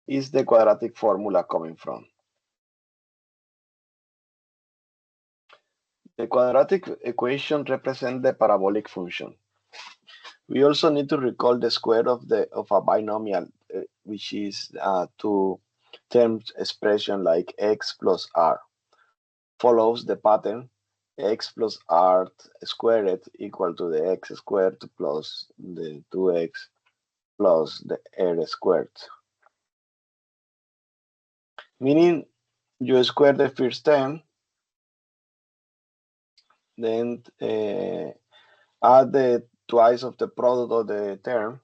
is the quadratic formula coming from? The quadratic equation represents the parabolic function. We also need to recall the square of a binomial, which is two terms expression like x plus r. Follows the pattern x plus r squared equal to the x squared plus the 2x plus the r squared. Meaning you square the first term, then add the twice of the product of the term,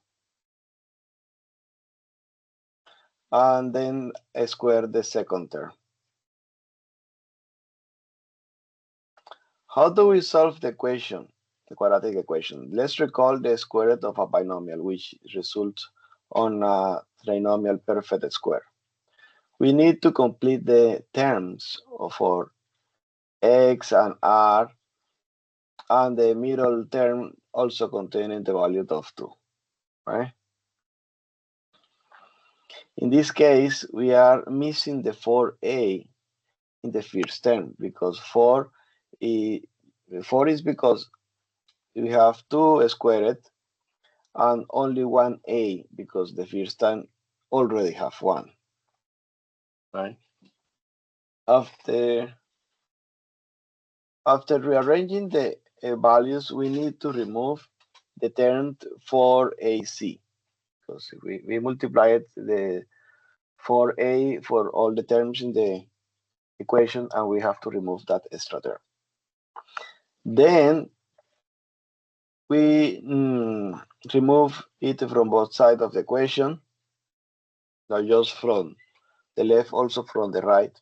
and then square the second term. How do we solve the equation, the quadratic equation? Let's recall the square root of a binomial, which results on a trinomial perfect square. We need to complete the terms for x and r, and the middle term also containing the value of 2, right? In this case, we are missing the 4a in the first term because 4 is because we have 2 squared and only 1a because the first term already have 1, right? After rearranging the values, we need to remove the term 4ac because we multiplied the 4a for all the terms in the equation, and we have to remove that extra term. Then we remove it from both sides of the equation, not just from the left, also from the right.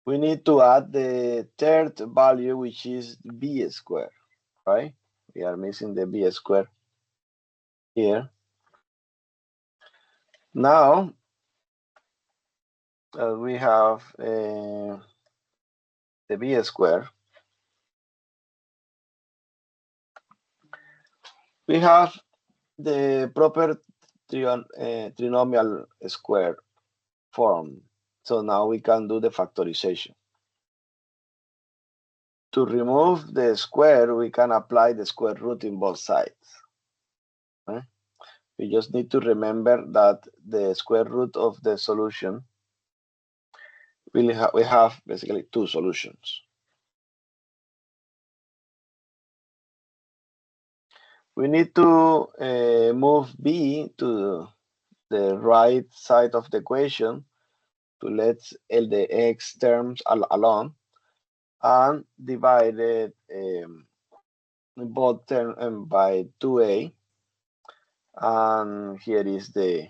We need to add the third value, which is b squared, right? We are missing the b squared here. Now we have the b squared. We have the proper trinomial square form. So now we can do the factorization. To remove the square, we can apply the square root in both sides. Right? We just need to remember that the square root of the solution, we have basically two solutions. We need to move b to the right side of the equation to let the x terms alone, and divide it both terms by 2a, and here is the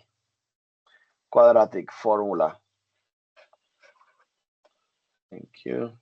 quadratic formula. Thank you.